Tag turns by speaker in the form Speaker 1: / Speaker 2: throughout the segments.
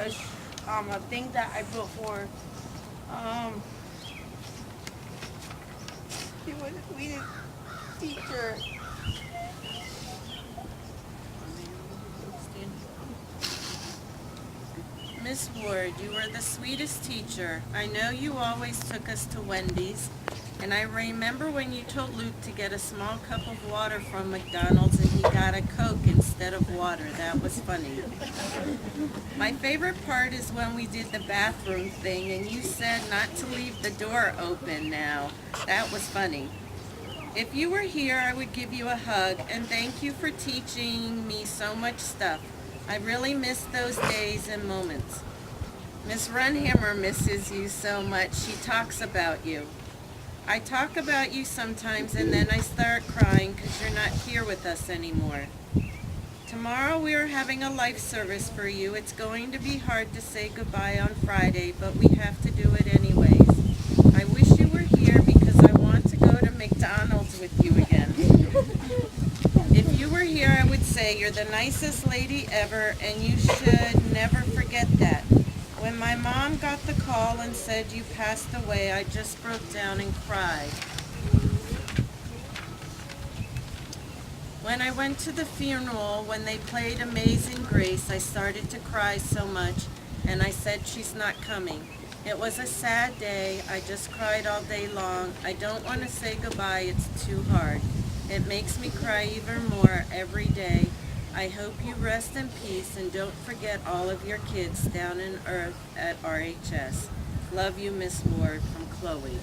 Speaker 1: a thing that I built for. Um, she was the sweetest teacher.
Speaker 2: Miss Ward, you were the sweetest teacher. I know you always took us to Wendy's, and I remember when you told Luke to get a small cup of water from McDonald's and he got a Coke instead of water. That was funny. My favorite part is when we did the bathroom thing and you said not to leave the door open now. That was funny. If you were here, I would give you a hug and thank you for teaching me so much stuff. I really miss those days and moments. Miss Runhammer misses you so much. She talks about you. I talk about you sometimes and then I start crying because you're not here with us anymore. Tomorrow we are having a life service for you. It's going to be hard to say goodbye on Friday, but we have to do it anyways. I wish you were here because I want to go to McDonald's with you again. If you were here, I would say you're the nicest lady ever, and you should never forget that. When my mom got the call and said you passed away, I just broke down and cried. When I went to the funeral, when they played Amazing Grace, I started to cry so much, and I said she's not coming. It was a sad day. I just cried all day long. I don't want to say goodbye. It's too hard. It makes me cry even more every day. I hope you rest in peace and don't forget all of your kids down in Earth at RHS. Love you, Miss Ward, from Chloe.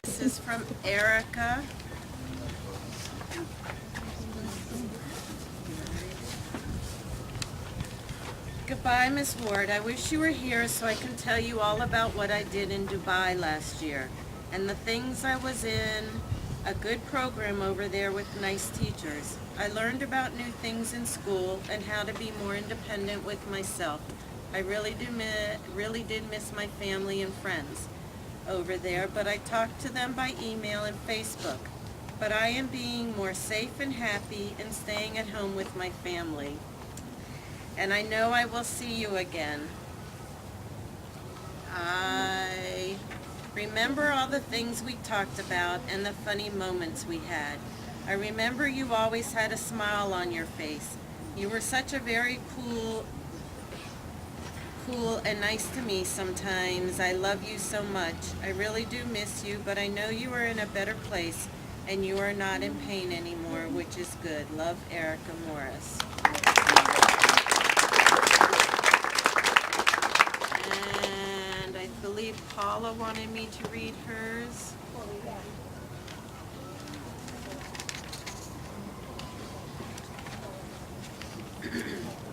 Speaker 2: This is from Erica. Goodbye, Miss Ward. I wish you were here so I can tell you all about what I did in Dubai last year and the things I was in. A good program over there with nice teachers. I learned about new things in school and how to be more independent with myself. I really did miss my family and friends over there, but I talked to them by email and Facebook. But I am being more safe and happy and staying at home with my family. And I know I will see you again. I remember all the things we talked about and the funny moments we had. I remember you always had a smile on your face. You were such a very cool and nice to me sometimes. I love you so much. I really do miss you, but I know you are in a better place and you are not in pain anymore, which is good. Love, Erica Morris. And I believe Paula wanted me to read hers.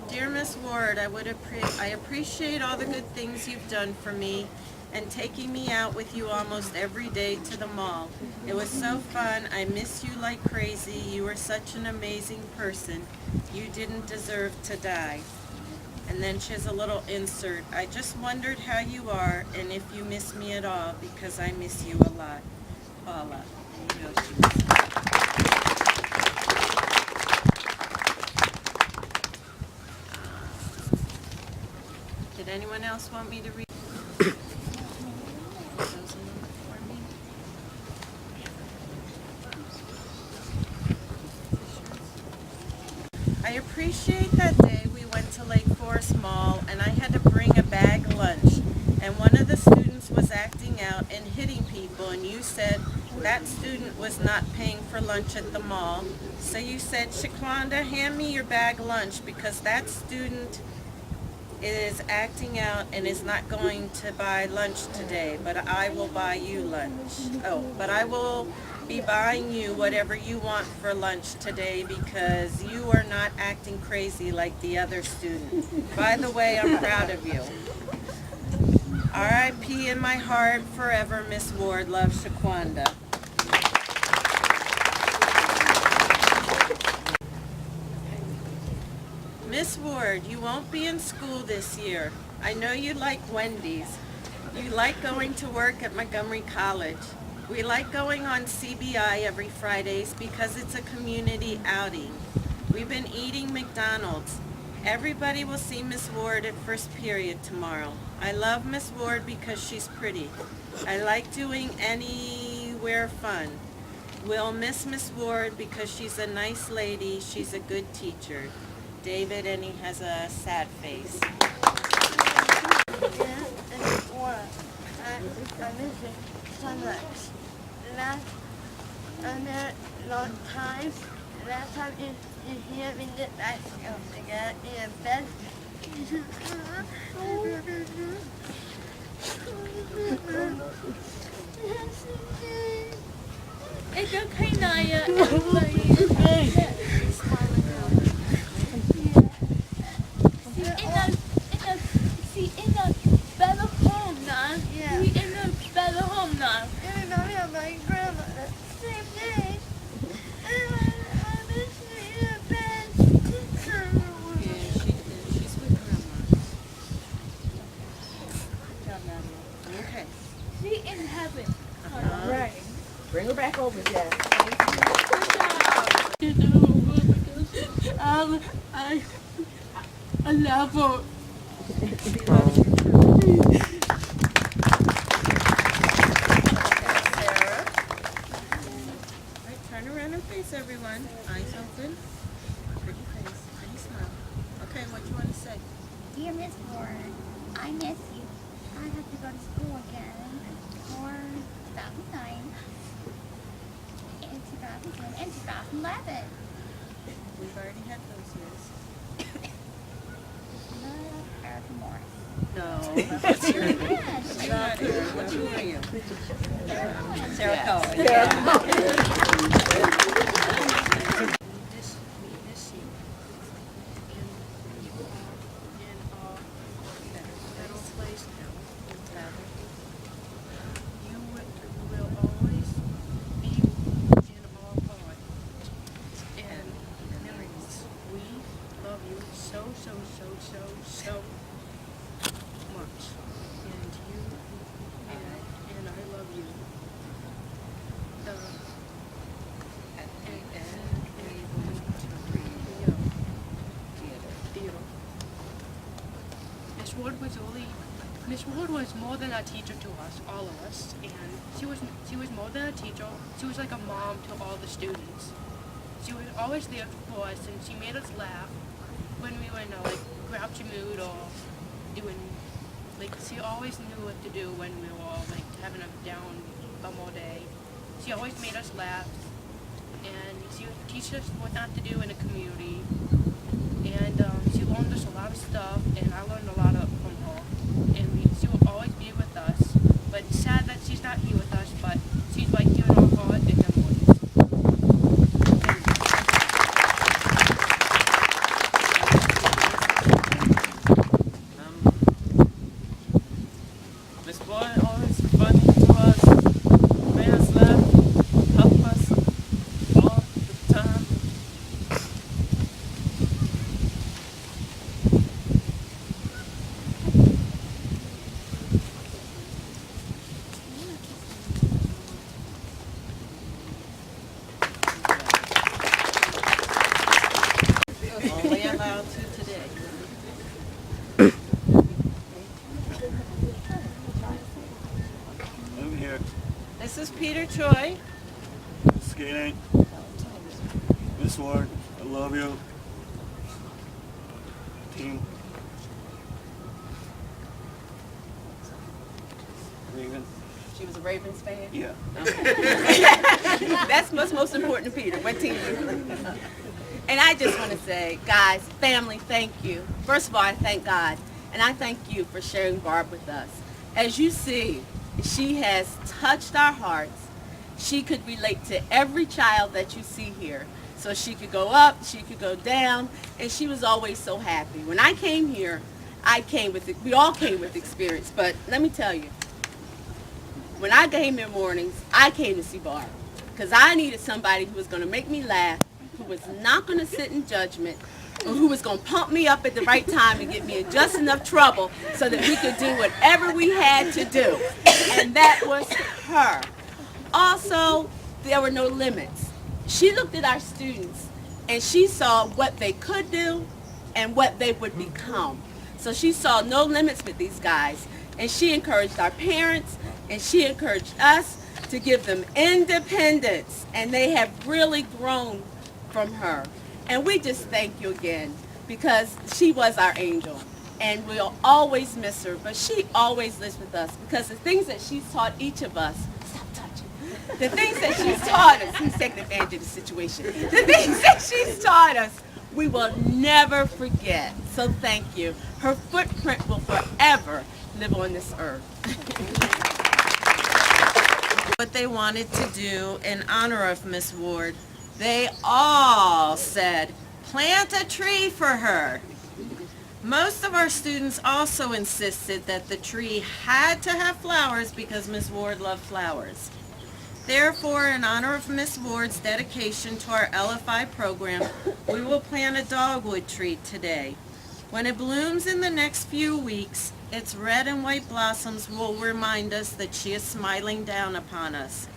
Speaker 2: Dear Miss Ward, I appreciate all the good things you've done for me and taking me out with you almost every day to the mall. It was so fun. I miss you like crazy. You were such an amazing person. You didn't deserve to die. And then she has a little insert. I just wondered how you are and if you miss me at all because I miss you a lot. Paula. There you go. Did anyone else want me to read those for me? I appreciate that day we went to Lake Forest Mall and I had to bring a bag lunch and one of the students was acting out and hitting people and you said that student was not paying for lunch at the mall. So you said, Shaquanda, hand me your bag lunch because that student is acting out and is not going to buy lunch today, but I will buy you lunch. Oh, but I will be buying you whatever you want for lunch today because you are not acting crazy like the other student. By the way, I'm proud of you. R.I.P. in my heart forever, Miss Ward. Love, Shaquanda. Miss Ward, you won't be in school this year. I know you like Wendy's. You like going to work at Montgomery College. We like going on CBI every Fridays because it's a community outing. We've been eating McDonald's. Everybody will see Miss Ward at first period tomorrow. I love Miss Ward because she's pretty. I like doing anywhere fun. We'll miss Miss Ward because she's a nice lady. She's a good teacher. David, and he has a sad face.
Speaker 1: Yeah, and what? I miss it so much. Long time. Last time you hear me did bicycle together in bed. It's okay, Naya. See, in a better home now. Yeah. We in a better home now. Yeah, Mommy and my grandmother. Same day. I miss you in a bed.
Speaker 2: Yeah, she's with Grandma. Okay.
Speaker 1: She in heaven.
Speaker 3: Right. Bring her back over, Jack.
Speaker 1: I love her.
Speaker 2: Sarah. Right, turn around and face everyone. Eyes open. Pretty face, pretty smile. Okay, what do you want to say?
Speaker 4: Dear Ms. Ward, I miss you. I have to go to school again for 2009 and 2010 and 2011.
Speaker 2: We've already had those years.
Speaker 4: Love Erica Morris.
Speaker 2: No.
Speaker 4: Yes.
Speaker 2: Who are you?
Speaker 4: Sarah Cohen.
Speaker 1: We miss you. And you are in a better place now. You will always be in our heart and memories. We love you so much. And you and I love you.
Speaker 5: Miss Ward was more than a teacher to us, all of us, and she was more than a teacher. She was like a mom to all the students. She was always there for us, and she made us laugh when we were in a grouchy mood or doing she always knew what to do when we were all having a down bummer day. She always made us laugh, and she would teach us what not to do in a community. And she learned us a lot of stuff, and I learned a lot from her. And she will always be with us. But it's sad that she's not here with us, but she's right here in our heart and memories.
Speaker 6: Miss Ward always funny to us, made us laugh, help us all the time.
Speaker 2: Only allowed to today.
Speaker 7: I'm here.
Speaker 2: This is Peter Troy.
Speaker 7: Skating. Miss Ward, I love you. Team. Raven.
Speaker 8: She was a Ravens fan?
Speaker 7: Yeah.
Speaker 8: That's what's most important to Peter. What team do you like? And I just want to say, guys, family, thank you. First of all, I thank God. And I thank you for sharing Barb with us. As you see, she has touched our hearts. She could relate to every child that you see here. So she could go up, she could go down, and she was always so happy. When I came here, we all came with experience. But let me tell you, when I came in mornings, I came to see Barb. Because I needed somebody who was going to make me laugh, who was not going to sit in judgment, and who was going to pump me up at the right time and get me in just enough trouble so that we could do whatever we had to do. And that was her. Also, there were no limits. She looked at our students and she saw what they could do and what they would become. So she saw no limits with these guys, and she encouraged our parents, and she encouraged us to give them independence, and they have really grown from her. And we just thank you again, because she was our angel, and we'll always miss her, but she always lives with us, because the things that she's taught each of us, stop touching, the things that she's taught us, he's taking advantage of the situation, the things that she's taught us, we will never forget. So thank you. Her footprint will forever live on this earth.
Speaker 2: What they wanted to do in honor of Miss Ward, they all said, plant a tree for her. Most of our students also insisted that the tree had to have flowers because Ms. Ward loved flowers. Therefore, in honor of Ms. Ward's dedication to our LFI program, we will plant a dogwood tree today. When it blooms in the next few weeks, its red and white blossoms will remind us that she is smiling down upon us.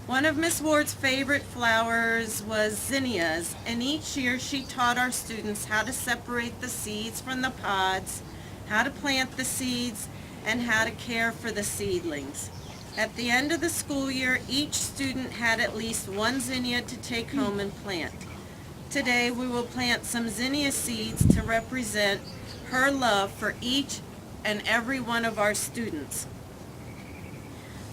Speaker 2: One of Ms. Ward's favorite flowers was zinnias, and each year she taught our students how to separate the seeds from the pods, how to plant the seeds, and how to care for the seedlings. At the end of the school year, each student had at least one zinnia to take home and plant. Today we will plant some zinnia seeds to represent her love for each and every one of our students.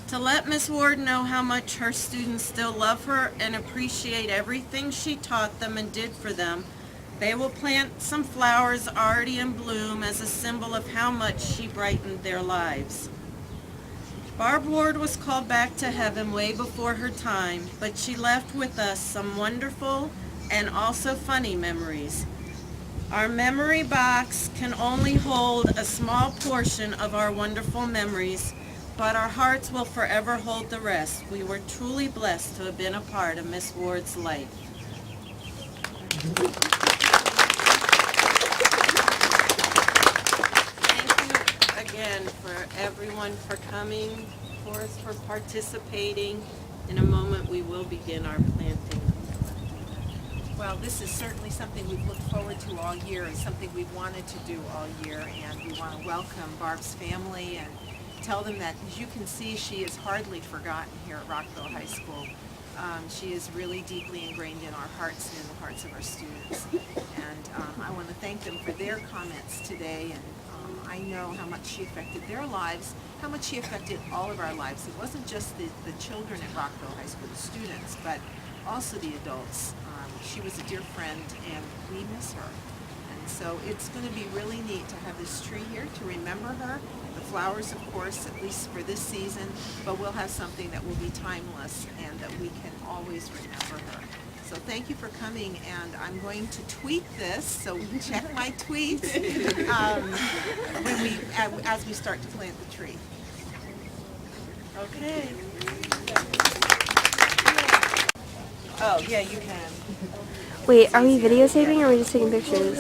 Speaker 2: To let Ms. Ward know how much her students still love her and appreciate everything she taught them and did for them, they will plant some flowers already in bloom as a symbol of how much she brightened their lives. Barb Ward was called back to heaven way before her time, but she left with us some wonderful and also funny memories. Our memory box can only hold a small portion of our wonderful memories, but our hearts will forever hold the rest. We were truly blessed to have been a part of Miss Ward's life. Again for everyone for coming, for participating. In a moment we will begin our planting.
Speaker 9: Well, this is certainly something we've looked forward to all year and something we've wanted to do all year, and we want to welcome Barb's family and tell them that, as you can see, she is hardly forgotten here at Rockville High School. She is really deeply ingrained in our hearts and in the hearts of our students. And I want to thank them for their comments today, and I know how much she affected their lives, how much she affected all of our lives. It wasn't just the children at Rockville High School, the students, but also the adults. She was a dear friend, and we miss her. And so it's going to be really neat to have this tree here to remember her. The flowers, of course, at least for this season, but we'll have something that will be timeless and that we can always remember her. So thank you for coming, and I'm going to tweet this, so check my tweets as we start to plant the tree. Okay. Oh, yeah, you can.
Speaker 10: Wait, are we videotaping or are we just taking pictures?